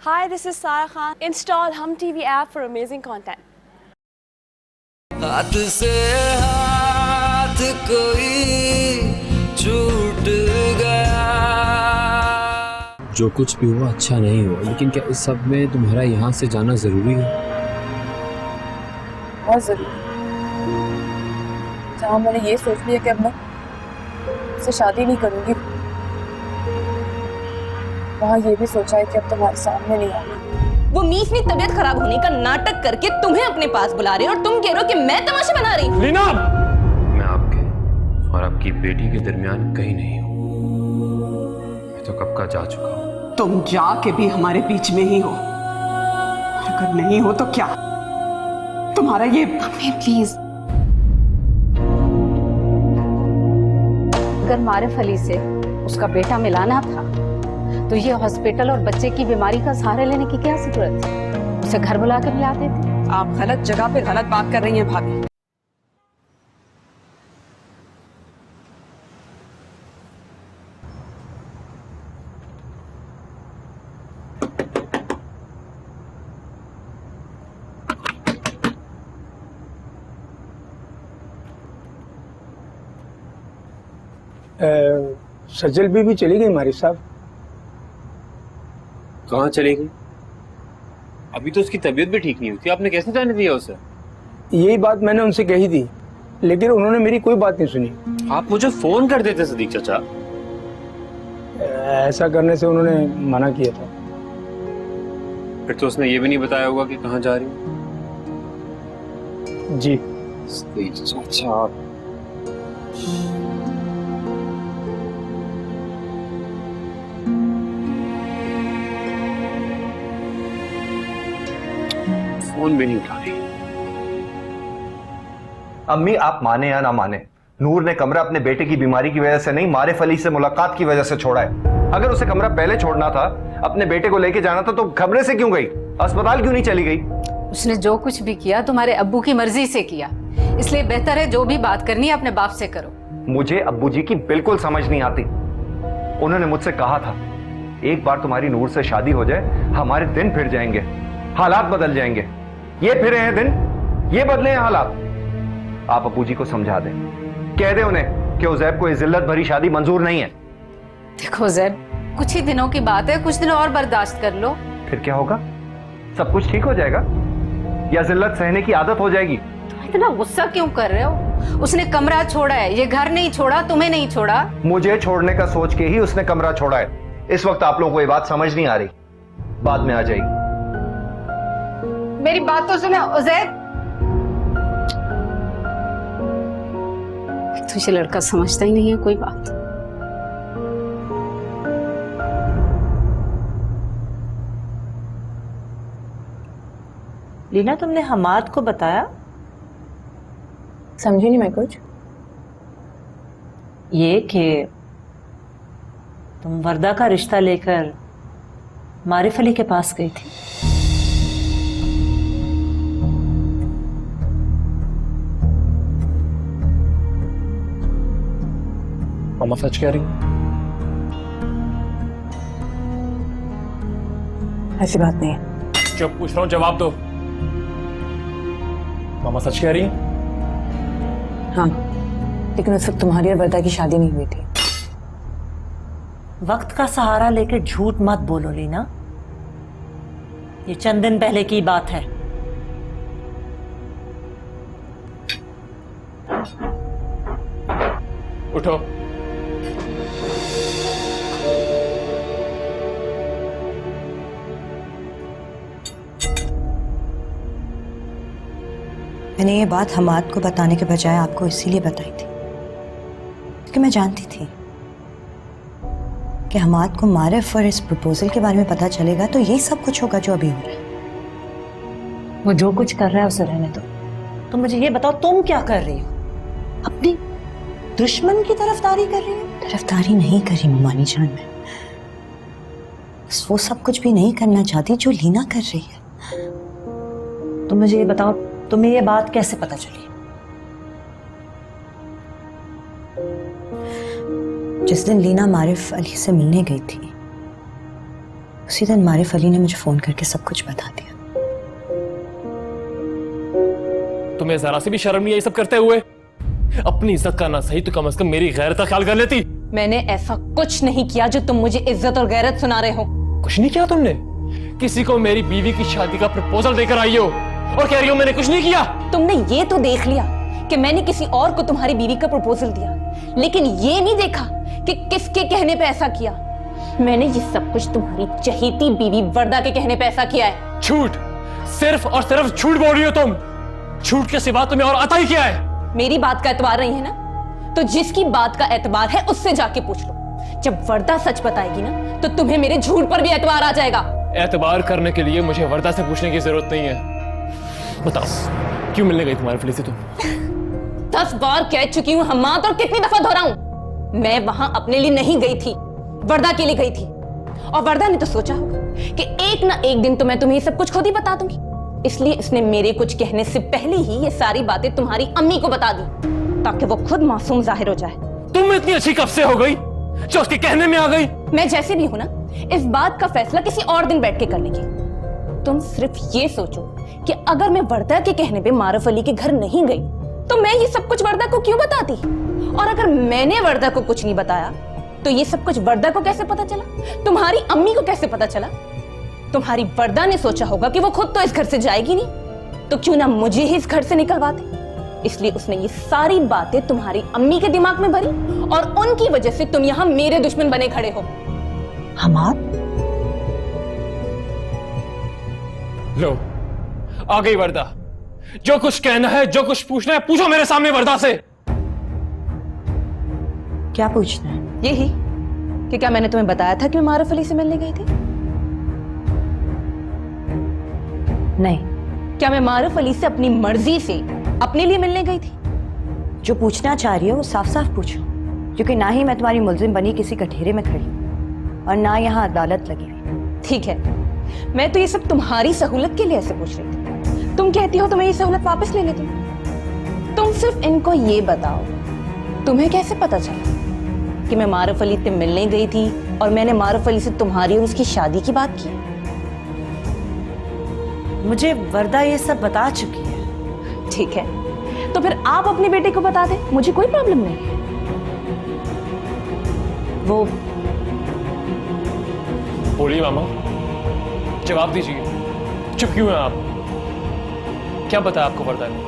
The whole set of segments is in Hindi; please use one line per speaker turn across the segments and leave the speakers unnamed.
Hi, this is Sara Khan. Install Hum TV app for amazing content.
हाथ से हाथ कोई छूट गया।
जो कुछ भी हुआ अच्छा नहीं हुआ, लेकिन क्या इस सब में तुम्हारा यहाँ से जाना जरूरी है?
बहुत जरूरी। जहाँ मैंने ये सोच लिया कि अब मैं उससे शादी नहीं करूंगी, वहाँ ये भी सोचा है कि अब तुम्हारे सामने नहीं आऊंगी।
वो मीठनी तबीयत खराब होने का नाटक करके तुम्हें अपने पास बुला रहे और तुम कह रहे हो कि मैं तमाशा बना रही हूँ।
लीना, मैं आपके और आपकी बेटी के दरमियान कहीं नहीं हूँ। मैं तो कब का जा चुका हूँ।
तुम जाके भी हमारे बीच में ही हो, और अगर नहीं हो तो क्या? तुम्हारा ये
प्लीज, अगर मारिफ अली से उसका बेटा मिलाना था तो ये हॉस्पिटल और बच्चे की बीमारी का सहारा लेने की क्या जरूरत है? उसे घर बुला कर मिला देते।
आप गलत जगह पे गलत बात कर रही हैं भाभी।
सजल भी चली गई मारिफ साहब।
कहाँ चली गई? अभी तो उसकी तबीयत भी ठीक नहीं हुई थी, आपने कैसे जाने दिया उसे?
यही बात मैंने उनसे कही थी, लेकिन उन्होंने मेरी कोई बात नहीं सुनी।
आप मुझे फोन कर देते सदीक चाचा।
ऐसा करने से उन्होंने मना किया था।
फिर तो उसने ये भी नहीं बताया होगा कि कहाँ जा रही है।
जी
सदीक चाचा, फोन भी नहीं उठा रही।
अम्मी, आप माने या ना माने, नूर ने कमरा अपने बेटे की बीमारी की वजह से नहीं, मारिफ अली से मुलाकात की वजह से छोड़ा है। अगर उसे कमरा पहले छोड़ना था, अपने बेटे को लेके जाना था, तो कमरे से क्यों गई? अस्पताल क्यों नहीं चली गई?
उसने जो कुछ भी किया तुम्हारे अब्बू की मर्जी से किया, इसलिए बेहतर है जो भी बात करनी है अपने बाप से करो।
मुझे अब्बू जी की बिल्कुल समझ नहीं आती। उन्होंने मुझसे कहा था, एक बार तुम्हारी नूर से शादी हो जाए, हमारे दिन फिर जाएंगे, हालात बदल जाएंगे। ये फिरे हैं दिन, ये बदले हैं हालात। आप अब्बू जी को समझा दें, कह दे उन्हें कि उज़ैब को ये जिल्लत भरी शादी मंजूर नहीं है।
देखो ज़ैब, कुछ ही दिनों की बात है, कुछ दिन और बर्दाश्त कर लो।
फिर क्या होगा? सब कुछ ठीक हो जाएगा या जिल्लत सहने की आदत हो जाएगी?
इतना गुस्सा क्यों कर रहे हो? उसने कमरा छोड़ा है, ये घर नहीं छोड़ा, तुम्हें नहीं छोड़ा।
मुझे छोड़ने का सोच के ही उसने कमरा छोड़ा है। इस वक्त आप लोगों को ये बात समझ नहीं आ रही, बाद में आ जाएगी।
मेरी बात तो सुनो उज़ैब। तुझे लड़का समझता ही नहीं है कोई बात।
लीना, तुमने हमाद को बताया?
समझी नहीं मैं कुछ।
ये कि तुम वर्दा का रिश्ता लेकर मारिफ अली के पास गई थी।
मामा सच कह रही?
ऐसी बात नहीं है।
जो पूछ रहा हूँ जवाब दो। मामा सच कह रही?
हाँ, लेकिन उस वक्त तुम्हारी और वर्दा की शादी नहीं हुई थी।
वक्त का सहारा लेकर झूठ मत बोलो लीना, ये चंद दिन पहले की बात है।
उठो।
मैंने ये बात हमाद को बताने के बजाय आपको इसीलिए बताई थी क्योंकि मैं जानती थी कि हमाद को मारिफ और इस प्रपोजल के बारे में पता चलेगा तो यही सब कुछ होगा जो अभी हो रहा है।
वो जो कुछ कर रहा है उसे रहने दो। तुम मुझे ये बताओ, तुम क्या कर रही हो? अपनी दुश्मन की तरफदारी कर रही हो?
तरफदारी नहीं करी ममानी जान, मैं वो सब कुछ भी नहीं करना चाहती जो लीना कर रही है।
तुम मुझे ये बताओ, तुम्हें ये बात कैसे पता चली?
जिस दिन लीना मारिफ अली से मिलने गई थी, उसी दिन मारिफ अली ने मुझे फोन करके सब कुछ बता दिया।
तुम्हें जरा सी भी शर्म नहीं आई सब करते हुए? अपनी इज्जत का ना सही तो कम से कम मेरी गैरत का ख्याल कर लेती।
मैंने ऐसा कुछ नहीं किया जो तुम मुझे इज्जत और गैरत सुना रहे हो।
कुछ नहीं किया तुमने? किसी को मेरी बीवी की शादी का प्रपोजल देकर आई हो और कह रही हो मैंने कुछ नहीं किया।
तुमने ये तो देख लिया कि मैंने किसी और को तुम्हारी बीवी का प्रपोजल दिया, लेकिन ये नहीं देखा कि किसके कहने पे ऐसा किया। मैंने ये सब कुछ तुम्हारी चहेती बीवी वर्दा के कहने पे ऐसा किया है।
झूठ, सिर्फ और सिर्फ झूठ बोल रही हो तुम। झूठ के सिवा तुम्हें और आता ही क्या है?
मेरी बात का एतबार नहीं है ना, तो जिसकी बात का एतबार है उससे जाके पूछ लो। जब वर्दा सच बताएगी ना तो तुम्हें मेरे झूठ पर भी एतबार आ जाएगा।
एतबार करने के लिए मुझे वर्दा से पूछने की जरूरत नहीं है। बताओ क्यों मिलने गई तुम्हारे फली से तुम?
10 बार कह चुकी हूँ हम्माद, और कितनी दफा दोहराऊं? मैं वहां अपने लिए नहीं गई थी, वर्दा के लिए गई थी। और वर्दा ने तो सोचा होगा कि एक ना एक दिन तो मैं तुम्हें सब कुछ खुद ही बता दूंगी, इसलिए इसने मेरे कुछ कहने से पहले ही ये सारी बातें तुम्हारी अम्मी को बता दी, ताकि वो खुद मासूम जाहिर हो जाए।
तुम इतनी अच्छी कब से हो गई जो उसके कहने में आ गई?
मैं जैसे भी हूं ना, इस बात का फैसला किसी और दिन बैठ के कर लेंगे। तुम सिर्फ ये सोचो कि अगर मैं वर्दा के कहने पे मारिफ अली के घर नहीं गई तो मैं ये सब कुछ वर्दा को क्यों बताती? और अगर मैंने वर्दा को कुछ नहीं बताया तो ये सब कुछ वर्दा को कैसे पता चला? तुम्हारी अम्मी को कैसे पता चला? तुम्हारी वर्दा ने सोचा होगा कि वो खुद तो इस घर से जाएगी नहीं, तो क्यों ना मुझे ही इस घर से निकलवाते। इसलिए उसने ये सारी बातें तुम्हारी अम्मी के दिमाग में भरी, और उनकी वजह से तुम यहाँ मेरे दुश्मन बने खड़े हो।
हमाद,
लो आ गई वर्दा। जो कुछ कहना है, जो कुछ पूछना है, पूछो मेरे सामने वर्दा से।
क्या पूछना है?
यही कि क्या मैंने तुम्हें बताया था कि मैं मारिफ अली से मिलने गई थी?
नहीं।
क्या मैं मारिफ अली से अपनी मर्जी से अपने लिए मिलने गई थी?
जो पूछना चाह रही हो वो साफ साफ पूछो, क्योंकि ना ही मैं तुम्हारी मुलजिम बनी किसी कठेरे में खड़ी हूं और ना यहाँ अदालत लगी हुई।
ठीक है, मैं तो ये सब तुम्हारी सहूलत के लिए ऐसे पूछ रही थी। तुम कहती हो तो मैं ये सहूलत वापस ले लेती हूँ। तुम सिर्फ इनको ये बताओ, तुम्हें कैसे पता चला कि मैं मारिफ अली से मिलने गई थी और मैंने मारिफ अली से तुम्हारी और उसकी शादी की बात की?
मुझे वर्दा ये सब बता चुकी है।
ठीक है, तो फिर आप अपने बेटे को बता दें, मुझे कोई प्रॉब्लम नहीं है।
वो
बोलिए मामा, जवाब दीजिए। चुप क्यों हैं आप? क्या बताया आपको वर्दा ने?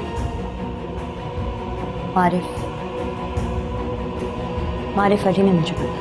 मारिफ अली ने मुझे बताया।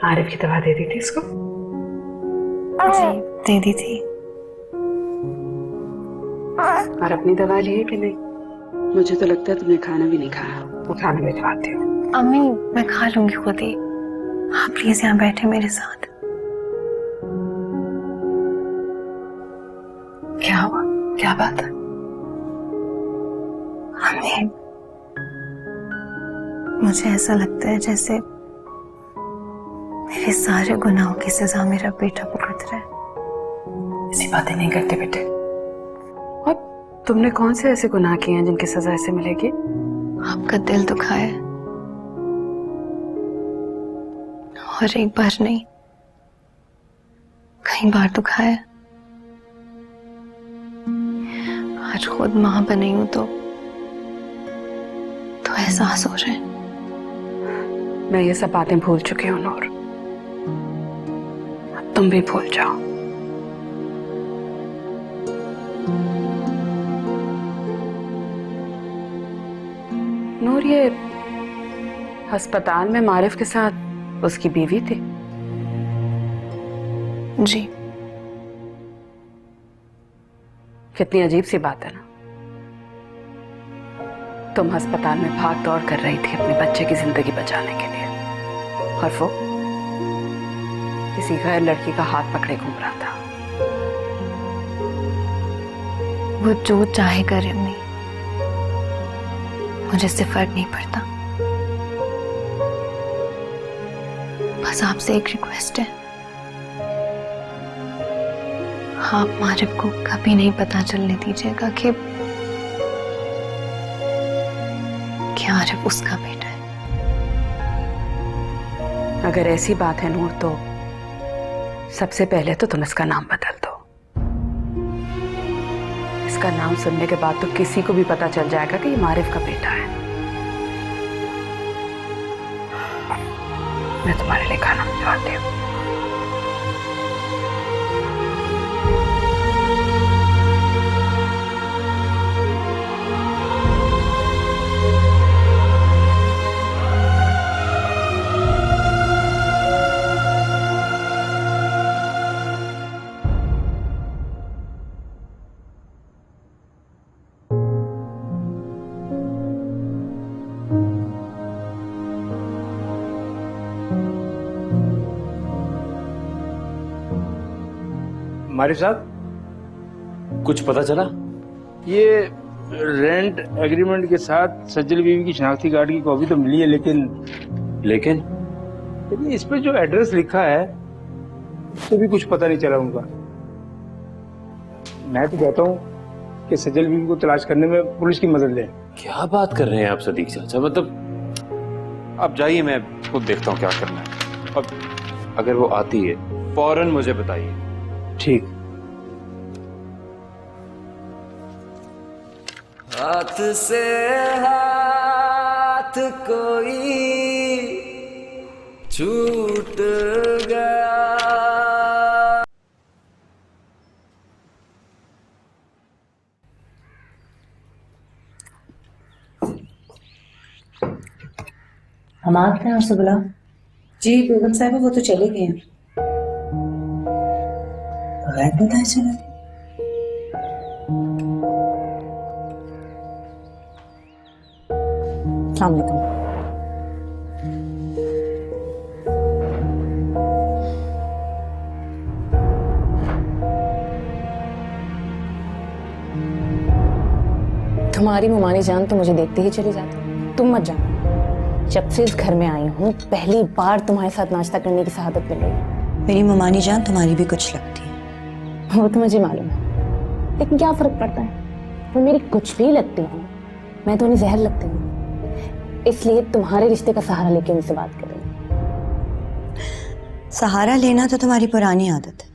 आरिफ की दवा दे दी थी इसको?
जी दे दी थी।
और अपनी दवा ली है कि नहीं? मुझे तो लगता है तुमने खाना भी नहीं खाया। वो खाना भिजवाती हो।
अम्मी मैं खा लूंगी खुद ही, आप प्लीज यहाँ बैठे मेरे साथ।
क्या हुआ? क्या बात है?
अम्मी मुझे ऐसा लगता है जैसे मेरे सारे गुनाहों की सजा मेरा बेटा भुगत रहा है।
ऐसी बातें नहीं करते बेटे। और तुमने कौन से ऐसे गुनाह किए हैं जिनकी सजा ऐसे मिलेगी?
आपका दिल दुखा है, और एक बार नहीं कई बार दुखा है।
आज खुद मां बनी हूं तो एहसास हो रहा है।
मैं ये सब बातें भूल चुकी हूँ नूर, अब तुम भी भूल जाओ। नूर, ये अस्पताल में मारिफ के साथ उसकी बीवी थी?
जी।
कितनी अजीब सी बात है ना। तुम अस्पताल में भाग दौड़ कर रही थी अपने बच्चे की जिंदगी बचाने के लिए, और वो किसी गैर लड़की का हाथ पकड़े घूम रहा था।
वो जो चाहे करे अम्मी, मुझे इससे फर्क नहीं पड़ता। बस आपसे एक रिक्वेस्ट है, आप मारिफ को कभी नहीं पता चलने दीजिएगा कि आरिफ उसका बेटा है।
अगर ऐसी बात है नूर, तो सबसे पहले तो तुम इसका नाम बदल दो। इसका नाम सुनने के बाद तो किसी को भी पता चल जाएगा कि ये मारिफ का बेटा है। मैं तुम्हारे लिए खाना भिजवाती हूँ।
मारिफ साहब,
कुछ पता चला?
ये रेंट एग्रीमेंट के साथ सज्जल बीवी की शनाख्ती कार्ड की कॉपी तो मिली है, लेकिन इस पे जो एड्रेस लिखा है उससे भी कुछ पता नहीं चला उनका। मैं तो कहता हूँ कि सज्जल बीवी को तलाश करने में पुलिस की मदद लें।
क्या बात कर रहे हैं आप सदीक चाचा? मतलब आप जाइए, मैं खुद देखता हूँ क्या करना है। अब अगर वो आती है फौरन मुझे बताइए।
ठीक।
हाथ से हाथ कोई छूट गया।
हम आ गए हैं उससे बुला। जी बेगम साहब, वो तो चले गए हैं। बताया चला। अस्सलामुअलैकुम। तुम्हारी मुमानी जान तो मुझे देखते ही चली जाती। तुम मत जानो, जब से इस घर में आई हूँ पहली बार तुम्हारे साथ नाश्ता करने की सआदत मिल रही है।
मेरी मुमानी जान तुम्हारी भी कुछ लगती है।
वो तो मुझे मालूम है, लेकिन क्या फर्क पड़ता है? वो मेरी कुछ भी लगती है, मैं तो उन्हें जहर लगती हूँ। इसलिए तुम्हारे रिश्ते का सहारा लेके उनसे बात कर रही हूँ।
सहारा लेना तो तुम्हारी पुरानी आदत है।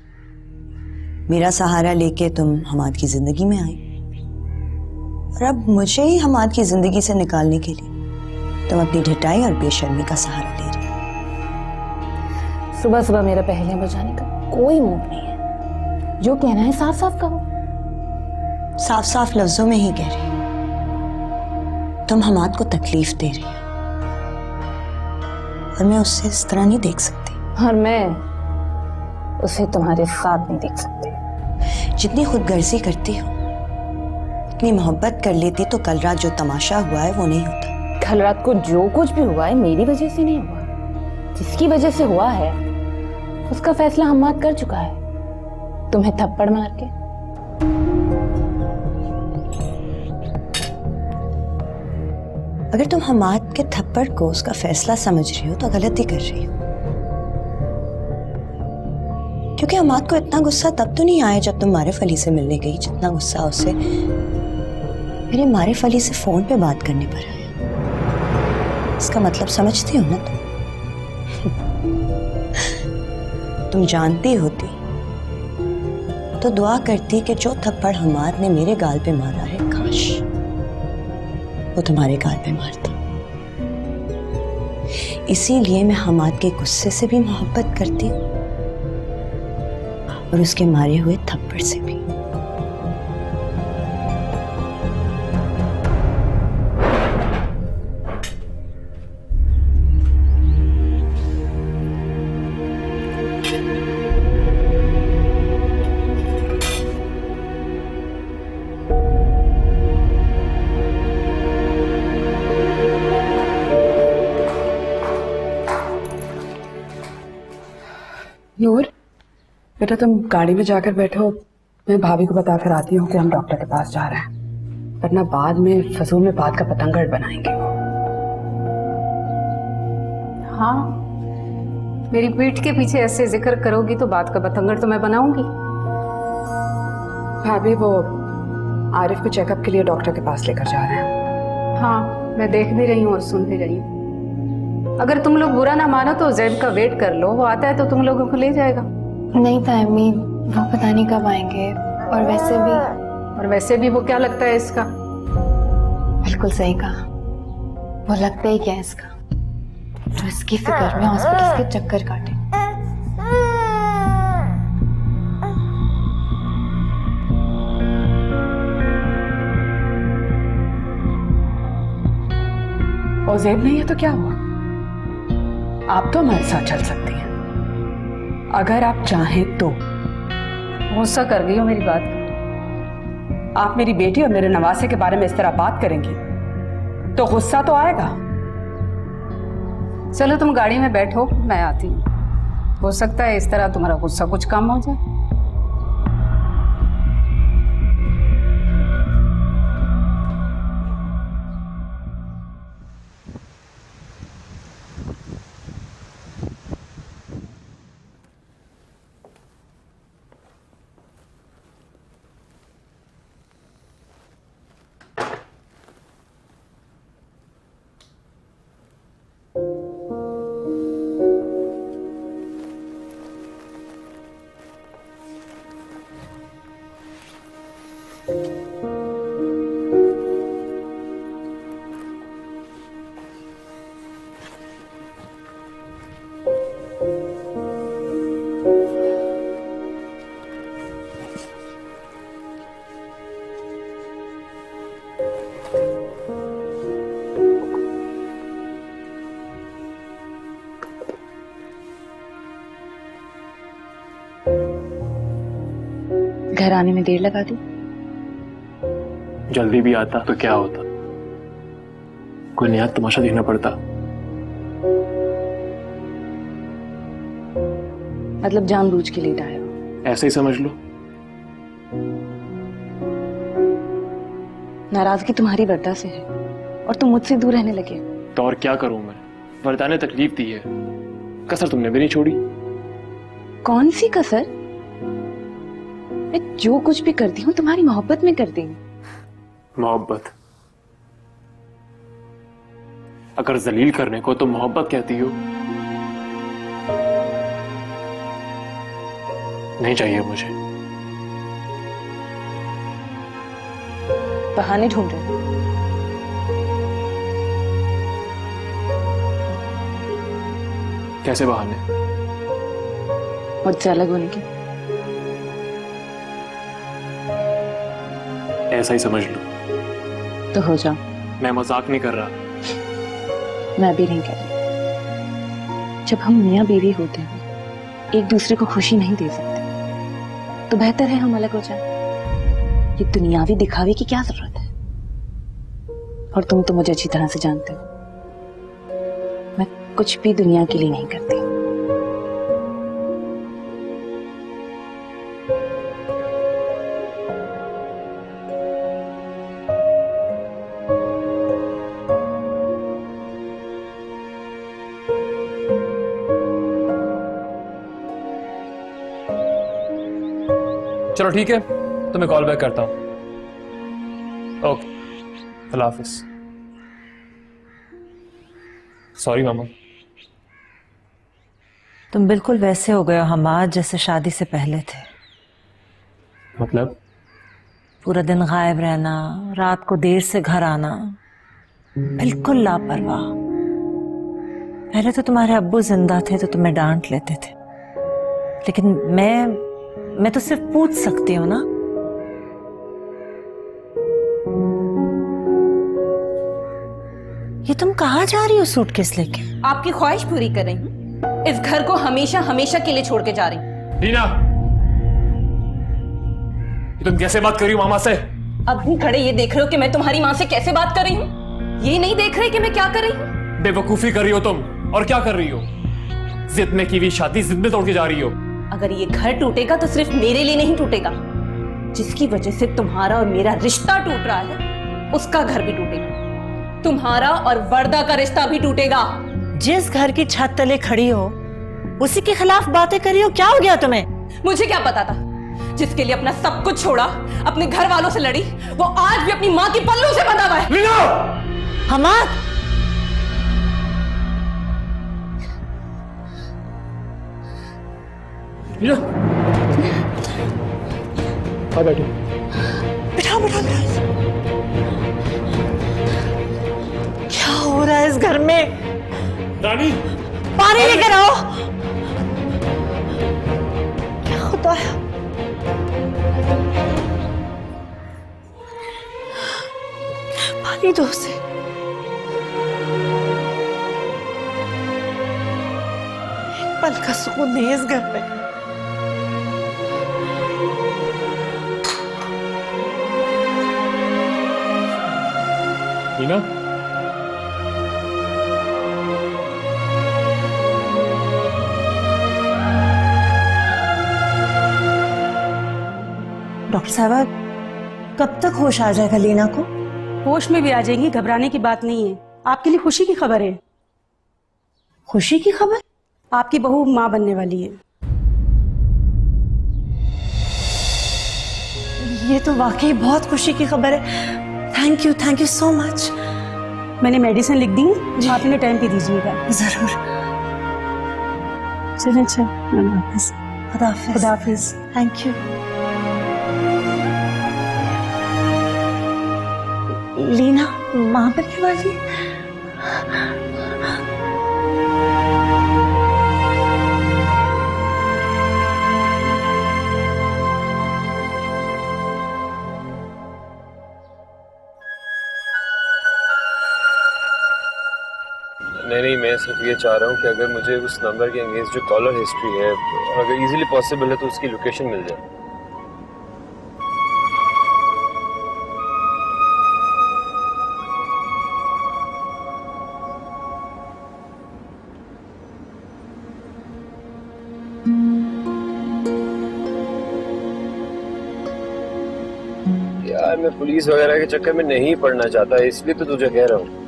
मेरा सहारा लेके तुम हमाद की जिंदगी में आई, और अब मुझे ही हमाद की जिंदगी से निकालने के लिए तुम अपनी ढिठाई और बेशर्मी का सहारा ले रही हो।
सुबह सुबह मेरा पहले बजाने का कोई मूड नहीं है। जो कहना है साफ साफ कहो।
साफ साफ लफ्जों में ही कह रही हो। तुम हमाद को तकलीफ दे रही हो, और मैं उससे इस तरह नहीं देख सकती।
और मैं उसे तुम्हारे साथ नहीं देख सकती।
जितनी खुदगर्जी करती हो, इतनी मोहब्बत कर लेती तो कल रात जो तमाशा हुआ है वो नहीं होता।
कल रात को जो कुछ भी हुआ है मेरी वजह से नहीं हुआ। जिसकी वजह से हुआ है उसका फैसला हमाद कर चुका है, तुम्हें थप्पड़ मार के।
अगर तुम हमाद के थप्पड़ को उसका फैसला समझ रही हो तो गलती कर रही हो, क्योंकि हमाद को इतना गुस्सा तब तो नहीं आया जब तुम मारिफ अली से मिलने गई, जितना गुस्सा उसे मेरे मारिफ अली से फोन पे बात करने पर आया। इसका मतलब समझती हो ना तुम जानती होती तो दुआ करती कि जो थप्पड़ हमाद ने मेरे गाल पे मारा है, काश वो तुम्हारे गाल पे मारता। इसीलिए मैं हमाद के गुस्से से भी मोहब्बत करती हूँ और उसके मारे हुए थप्पड़ से भी।
नूर, बेटा तुम गाड़ी में जाकर बैठो, मैं भाभी को बताकर आती हूँ कि हम डॉक्टर के पास जा रहे हैं, वरना बाद में फजूल में बात का पतंगड़ बनाएंगे।
हाँ, मेरी पीठ के पीछे ऐसे जिक्र करोगी तो बात का पतंगड़ तो मैं बनाऊंगी।
भाभी वो आरिफ को चेकअप के लिए डॉक्टर के पास लेकर जा रहे हैं।
हाँ, मैं देख भी रही हूँ और सुन भी रही हूँ। अगर तुम लोग बुरा ना मानो तो जैद का वेट कर लो, वो आता है तो तुम लोगों को ले जाएगा।
नहीं तायमी, वो पता नहीं कब आएंगे। और वैसे भी वो क्या लगता है इसका? बिल्कुल सही कहा, वो लगता ही क्या है इसका, तो इसकी फिक्र में हॉस्पिटल के चक्कर काटे।
और जैद नहीं है तो क्या हुआ, आप तो हमारे साथ चल सकती हैं अगर आप चाहें तो।
गुस्सा कर गई हो मेरी बात।
आप मेरी बेटी और मेरे नवासे के बारे में इस तरह बात करेंगी तो गुस्सा तो आएगा।
चलो तुम गाड़ी में बैठो, मैं आती हूँ। हो सकता है इस तरह तुम्हारा गुस्सा कुछ कम हो जाए।
घर आने में देर लगा दी?
जल्दी भी आता तो क्या होता, कोई नया तमाशा देखना पड़ता।
मतलब जानबूझ के लेट आए हो?
ऐसे ही समझ लो।
नाराजगी तुम्हारी वर्दा से है और तुम मुझसे दूर रहने लगे।
तो और क्या करूं मैं, वर्दा ने तकलीफ दी है, कसर तुमने भी नहीं छोड़ी।
कौन सी कसर? मैं जो कुछ भी करती हूँ तुम्हारी मोहब्बत में करती हूँ।
मोहब्बत? अगर जलील करने को तो मोहब्बत कहती हो। नहीं चाहिए मुझे।
बहाने ढूंढ रहे हो?
कैसे बहाने?
मुझसे अलग होने के।
ऐसा ही समझ लो।
तो हो जाओ।
मैं मजाक नहीं कर रहा।
मैं भी नहीं कर रही। जब हम मियाँ बीवी होते हैं, एक दूसरे को खुशी नहीं दे सकते, तो बेहतर है हम अलग हो जाएं। ये दुनियावी दिखावे की क्या जरूरत है? और तुम तो मुझे अच्छी तरह से जानते हो, मैं कुछ भी दुनिया के लिए नहीं करती।
चलो ठीक है, तो मैं कॉल बैक करता हूँ। ओके, अल्लाह हाफिज। सॉरी मामा।
तुम बिल्कुल वैसे हो गए हो हमाद जैसे शादी से पहले थे।
मतलब?
पूरा दिन गायब रहना, रात को देर से घर आना, बिल्कुल लापरवाह। पहले तो तुम्हारे अब्बू जिंदा थे तो तुम्हें डांट लेते थे, लेकिन मैं तो सिर्फ पूछ सकती हूँ ना। ये तुम कहाँ जा रही हो सूटकेस लेके?
आपकी ख्वाहिश पूरी कर रही हूँ। इस घर को हमेशा हमेशा के लिए छोड़ के जा रही हूँ।
रीना, तुम कैसे बात कर रही हो मामा से?
अब भी खड़े ये देख रहे हो कि मैं तुम्हारी माँ से कैसे बात कर रही हूँ? ये नहीं देख रहे कि मैं क्या कर रही हूँ?
बेवकूफी कर रही हो तुम। और क्या कर रही हो? जिद में की हुई शादी जिद में तोड़ के जा रही हो।
अगर ये घर टूटेगा तो सिर्फ मेरे लिए नहीं टूटेगा, जिसकी वजह से तुम्हारा और मेरा रिश्ता टूट रहा है उसका घर भी टूटेगा। तुम्हारा और वर्दा का रिश्ता भी टूटेगा।
जिस घर की छत तले खड़ी हो उसी के खिलाफ बातें कर रही हो। क्या हो गया तुम्हें?
मुझे क्या पता था? जिसके लिए अपना सब कुछ छोड़ा, अपने घर वालों से लड़ी, वो आज भी अपनी माँ की पल्लू से बंधा हुआ है।
लीना!
हमाद,
लीना! हाँ बैठो।
बिठाओ बिठाओ बिठाओ। क्या हो रहा है इस घर में?
रानी,
पानी लेकर आओ। क्या होता है? पानी दो उसे। एक पल का सुकून नहीं इस घर में।
लीना,
डॉक्टर साहब, कब तक होश आ जाएगा लीना को?
होश में भी आ जाएंगी, घबराने की बात नहीं है। आपके लिए खुशी की खबर है।
खुशी की खबर?
आपकी बहू माँ बनने वाली है।
ये तो वाकई बहुत खुशी की खबर है। Thank you so much.
मैंने मेडिसिन लिख दी, आप इन्हें टाइम पे दीजिएगा।
जरूर।
चलें, अच्छा,
खुदा हाफिज।
खुदा हाफिज।
Thank you. लीना माँ बनने वाली?
नहीं, मैं सिर्फ ये चाह रहा हूँ कि अगर मुझे उस नंबर के अगेंस्ट जो कॉलर हिस्ट्री है, अगर इजीली पॉसिबल है तो उसकी लोकेशन मिल जाए। यार, मैं पुलिस वगैरह के चक्कर में नहीं पड़ना चाहता, इसलिए तो तुझे कह रहा हूँ।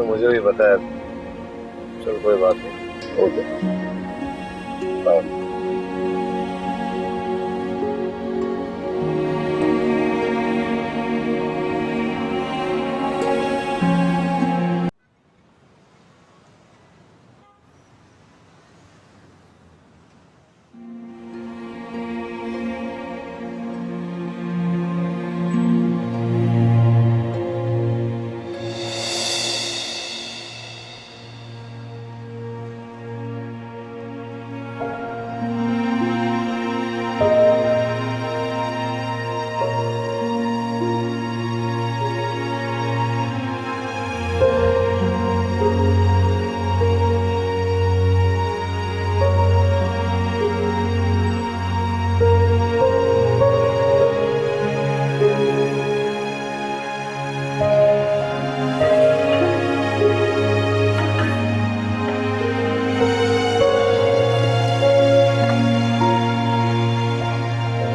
मुझे भी पता है। चल, कोई बात नहीं। Okay, bye.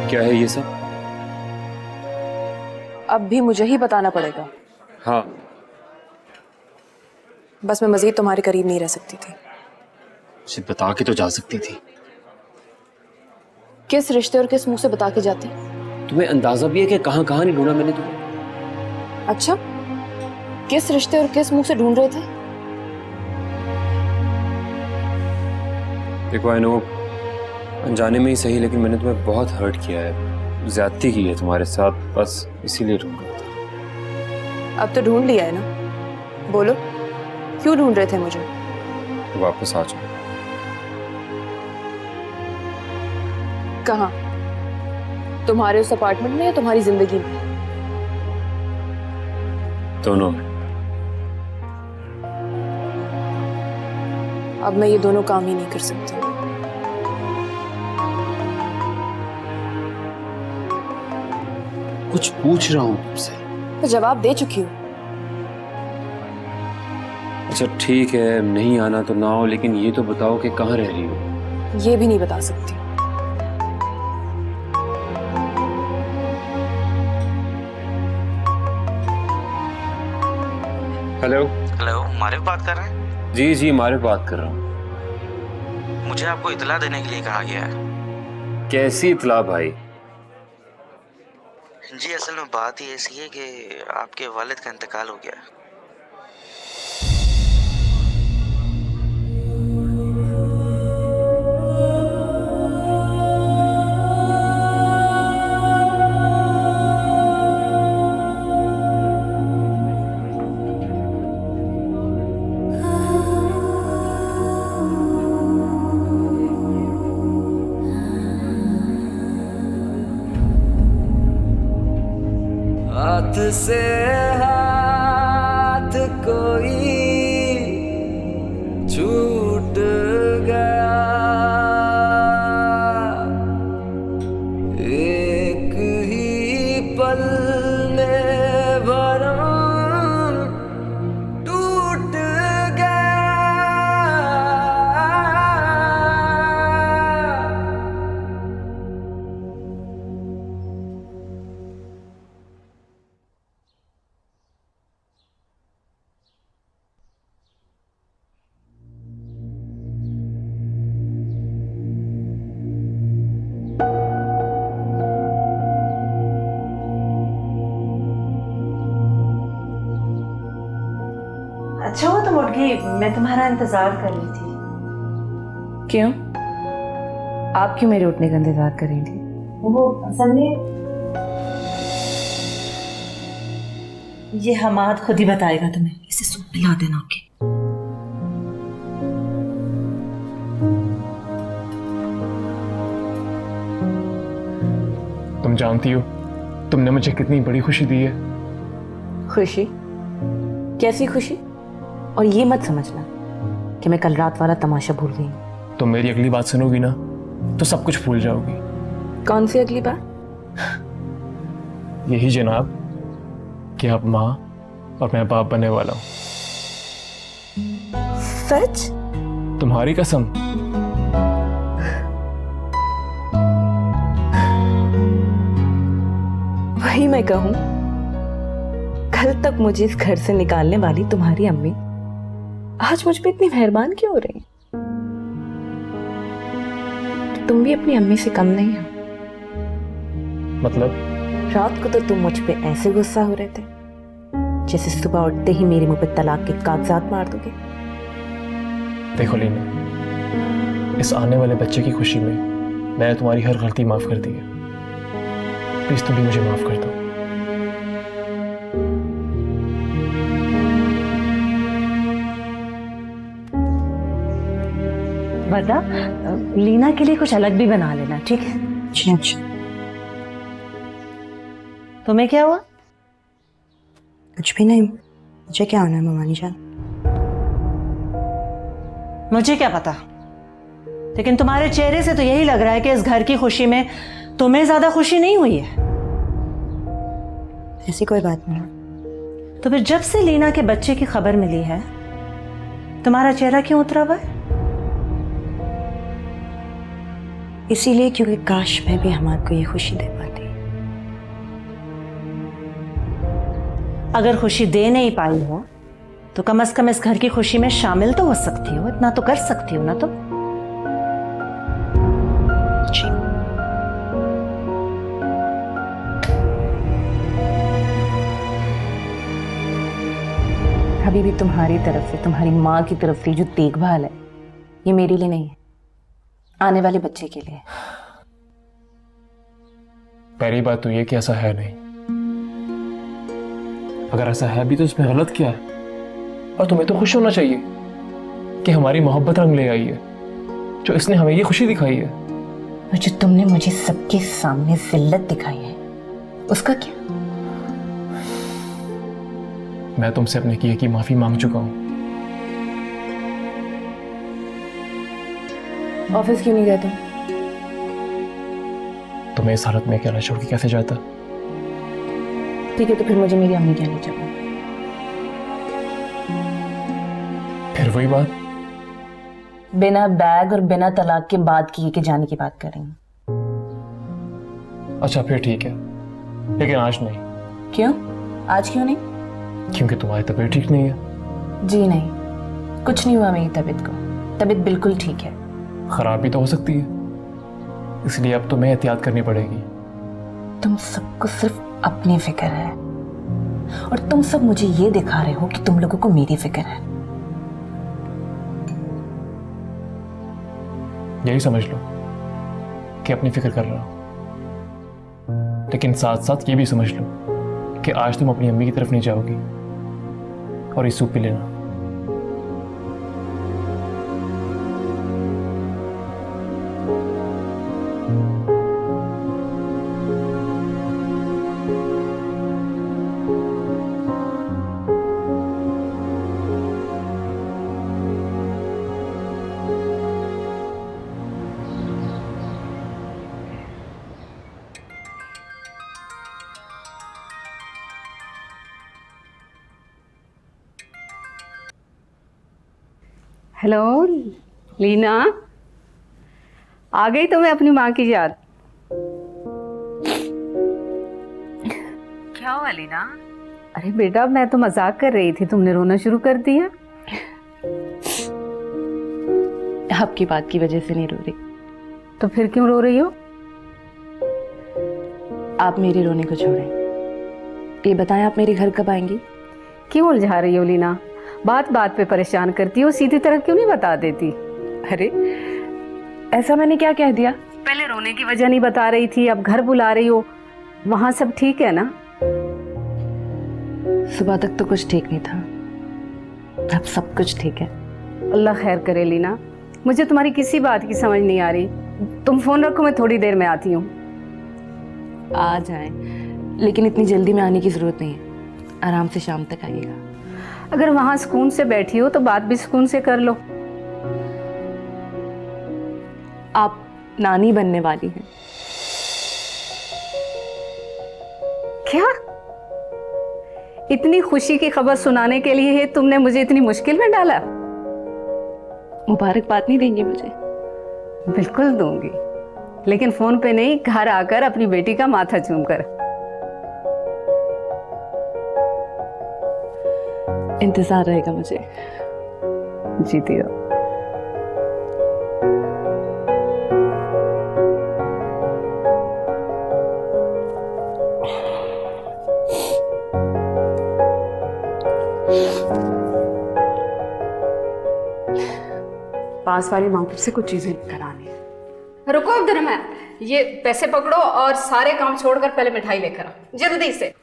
क्या है ये सब?
अब भी मुझे ही बताना पड़ेगा।
हाँ,
बस मैं मजीद तुम्हारे करीब नहीं रह सकती थी।
मुझे बता के तो जा सकती थी।
किस रिश्ते और किस मुंह से बता के जाती?
तुम्हें अंदाजा भी है कि कहां कहां नहीं ढूंढा मैंने तुम्हें?
अच्छा,
किस रिश्ते और किस मुंह से ढूंढ रहे थे?
देखो आई नो, अनजाने में ही सही, लेकिन मैंने तुम्हें बहुत हर्ट किया है, ज्यादती की है तुम्हारे साथ, बस इसीलिए ढूंढ रहा था।
अब तो ढूंढ लिया है ना, बोलो क्यों ढूंढ रहे थे मुझे?
वापस आ जाओ।
कहाँ? तुम्हारे उस अपार्टमेंट में या तुम्हारी जिंदगी में?
दोनों में।
अब मैं ये दोनों काम ही नहीं कर सकती।
कुछ पूछ रहा हूँ तुमसे।
तो जवाब दे चुकी हूँ।
अच्छा ठीक है, नहीं आना तो ना हो, लेकिन ये तो बताओ कि कहाँ रह रही हो?
ये भी नहीं बता सकती।
हेलो।
हेलो, मारिफ बात कर रहे हैं?
जी जी, मारिफ बात कर रहा हूँ।
मुझे आपको इतला देने के लिए कहा गया है।
कैसी इतला भाई?
जी असल में बात ही ऐसी है कि आपके वालिद का इंतकाल हो गया है।
हाथ से हाथ कोई छूट गया, एक ही पल में भरम टूट गया।
अच्छा हुआ तुम उठ गई, मैं तुम्हारा इंतजार कर रही थी।
क्यों? आप क्यों मेरे उठने का इंतजार कर रही थी?
वो असल में ये हमाद खुद ही बताएगा तुम्हें। इसे सूप पिला देना के।
तुम जानती हो तुमने मुझे कितनी बड़ी खुशी दी है।
खुशी? कैसी खुशी? और ये मत समझना कि मैं कल रात वाला तमाशा भूल गई।
तुम मेरी अगली बात सुनोगी ना तो सब कुछ भूल जाओगी।
कौन सी अगली बात?
यही जनाब कि आप माँ और मैं बाप बनने वाला हूँ।
सच?
तुम्हारी कसम।
वही मैं कहूँ, कल तक मुझे इस घर से निकालने वाली तुम्हारी अम्मी आज मुझ पे इतनी मेहरबान क्यों हो रही? तुम भी अपनी अम्मी से कम नहीं हो।
मतलब?
रात को तो तुम मुझ पे ऐसे गुस्सा हो रहे थे जैसे सुबह उठते ही मेरे मुंह पे तलाक के कागजात मार दोगे।
देखो लीना, इस आने वाले बच्चे की खुशी में मैंने तुम्हारी हर गलती माफ कर दी है। प्लीज तुम भी मुझे माफ कर दो।
वरदा, लीना के लिए कुछ अलग भी बना लेना, ठीक है?
अच्छा।
तुम्हें क्या हुआ?
कुछ भी नहीं, मुझे क्या होना है ममानी जान।
मुझे क्या पता, लेकिन तुम्हारे चेहरे से तो यही लग रहा है कि इस घर की खुशी में तुम्हें ज्यादा खुशी नहीं हुई है।
ऐसी कोई बात नहीं।
तो फिर जब से लीना के बच्चे की खबर मिली है तुम्हारा चेहरा क्यों उतरा हुआ है?
इसीलिए क्योंकि काश मैं भी हमाद को ये खुशी दे पाती।
अगर खुशी दे नहीं पाई हो तो कम से कम इस घर की खुशी में शामिल तो हो सकती हो, इतना तो कर सकती हो ना तुम।
अभी भी तुम्हारी तरफ से, तुम्हारी माँ की तरफ से जो देखभाल है, ये मेरे लिए नहीं है, आने वाले बच्चे के लिए।
पहली बात तो ये कि ऐसा है नहीं। अगर ऐसा है भी तो इसमें गलत क्या है? और तुम्हें तो खुश होना चाहिए कि हमारी मोहब्बत रंग ले आई है, जो इसने हमें ये खुशी दिखाई है।
और जो तुमने मुझे सबके सामने जिल्लत दिखाई है, उसका क्या?
मैं तुमसे अपने किए की माफी मांग चुका हूं।
ऑफिस क्यों नहीं गए तुम?
तुम्हें इस हालत में अकेला छोड़ के कैसे जाता?
ठीक है, तो फिर मुझे मेरी अम्मी कहनी चाहिए।
फिर वही बात,
बिना बैग और बिना तलाक के बाद किए के जाने की बात कर रही हूँ।
अच्छा फिर ठीक है, लेकिन आज नहीं।
क्यों? आज क्यों नहीं?
क्योंकि तुम्हारी तबीयत ठीक नहीं है।
जी नहीं, कुछ नहीं हुआ मेरी तबीयत को। तबीयत बिल्कुल ठीक है।
खराब भी तो हो सकती है, इसलिए अब तुम्हें एहतियात करनी पड़ेगी।
तुम सबको सिर्फ अपनी फिक्र है, और तुम सब मुझे ये दिखा रहे हो कि तुम लोगों को मेरी फिक्र है।
यही समझ लो कि अपनी फिक्र कर रहा हूं, लेकिन साथ साथ ये भी समझ लो कि आज तुम अपनी अम्मी की तरफ नहीं जाओगी और ये सूप पी लेना।
हेलो लीना, आ गई तुम्हें अपनी माँ की याद? क्या हुआ लीना? अरे बेटा, मैं तो मजाक कर रही थी, तुमने रोना शुरू कर दिया।
आपकी बात की वजह से नहीं रो रही।
तो फिर क्यों रो रही हो?
आप मेरे रोने को छोड़ें। ये बताएं, आप मेरे घर कब आएंगी?
क्यों उलझा रही हो लीना? बात बात पे परेशान करती हो, सीधी तरह क्यों नहीं बता देती?
अरे ऐसा मैंने क्या कह दिया?
पहले रोने की वजह नहीं बता रही थी, अब घर बुला रही हो। वहां सब ठीक है ना?
सुबह तक तो कुछ ठीक नहीं था, अब सब कुछ ठीक है।
अल्लाह खैर करे लीना, मुझे तुम्हारी किसी बात की समझ नहीं आ रही। तुम फोन रखो, मैं थोड़ी देर में आती हूँ।
आ जाएं, लेकिन इतनी जल्दी में आने की जरूरत नहीं है, आराम से शाम तक आइएगा।
अगर वहां सुकून से बैठी हो तो बात भी सुकून से कर लो।
आप नानी बनने वाली हैं।
क्या? इतनी खुशी की खबर सुनाने के लिए तुमने मुझे इतनी मुश्किल में डाला?
मुबारकबाद नहीं देंगे मुझे?
बिल्कुल दूंगी, लेकिन फोन पे नहीं, घर आकर अपनी बेटी का माथा चूम कर।
इंतजार रहेगा मुझे।
जीती रहो।
पास वाली मार्केट से कुछ चीजें लेकर आनी है।
रुको अब्दुर्रहमान, ये पैसे पकड़ो और सारे काम छोड़कर पहले मिठाई लेकर आओ जल्दी से।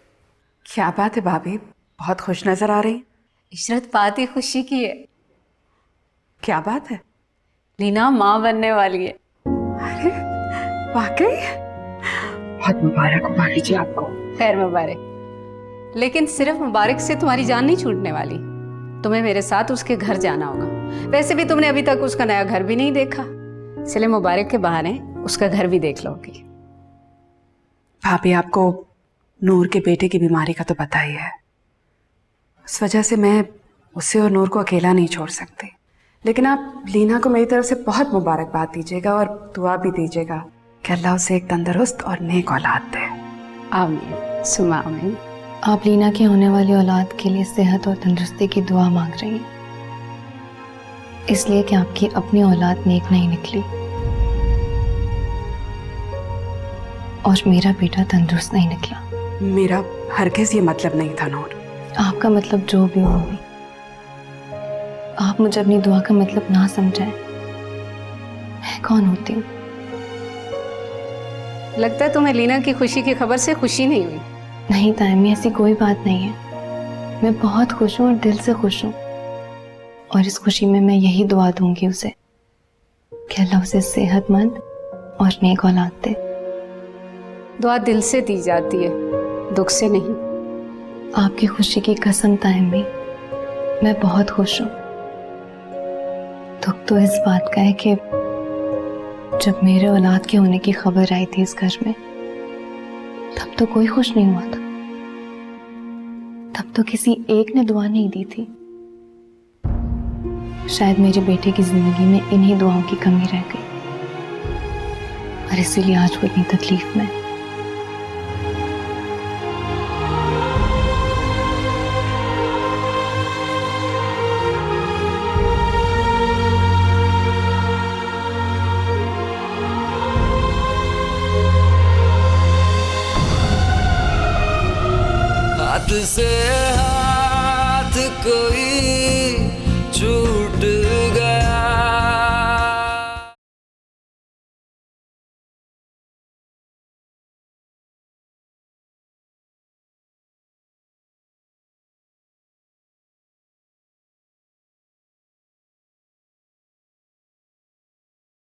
क्या बात है भाभी, बहुत खुश नजर आ रही।
इशरत, बात ही खुशी की है।
क्या बात है?
लीना माँ बनने वाली है।
अरे वाकई? बहुत मुबारक हो भाभी जी आपको।
खैर मुबारक, लेकिन सिर्फ मुबारक से तुम्हारी जान नहीं छूटने वाली। तुम्हें मेरे साथ उसके घर जाना होगा। वैसे भी तुमने अभी तक उसका नया घर भी नहीं देखा, इसलिए मुबारक के बहाने उसका घर भी देख लोगी।
भाभी, आपको नूर के बेटे की बीमारी का तो पता ही है। इस वजह से मैं उसे और नूर को अकेला नहीं छोड़ सकती, लेकिन आप लीना को मेरी तरफ से बहुत मुबारकबाद दीजिएगा और दुआ भी दीजिएगा कि अल्लाह उसे एक तंदुरुस्त और नेक औलाद दे।
आमीन सुमा आमीन।
आप लीना की होने वाली औलाद के लिए सेहत और तंदुरुस्ती की दुआ मांग रही हैं, इसलिए कि आपकी अपनी औलाद नेक नहीं निकली और मेरा बेटा तंदुरुस्त नहीं निकला।
मेरा हरगिज़ ये मतलब नहीं था नूर।
आपका मतलब जो भी हो,
आप मुझे अपनी दुआ का मतलब ना समझाएं। मैं कौन होती हूँ?
लगता है तुम्हें लीना की खुशी की खबर से खुशी नहीं हुई।
नहीं तायमी, ऐसी कोई बात नहीं है। मैं बहुत खुश हूँ और दिल से खुश हूँ, और इस खुशी में मैं यही दुआ दूंगी उसे कि अल्लाह उसे सेहतमंद और नेक औलाद दे।
दुआ दिल से दी जाती है, दुख से नहीं।
आपकी खुशी की कसम तायमी, मैं बहुत खुश हूँ। दुख तो इस बात का है कि जब मेरे औलाद के होने की खबर आई थी इस घर में, तब तो कोई खुश नहीं हुआ था। तब तो किसी एक ने दुआ नहीं दी थी। शायद मेरे बेटे की जिंदगी में इन्हीं दुआओं की कमी रह गई, और इसीलिए आज वो इतनी तकलीफ में।
हाथ से हाथ कोई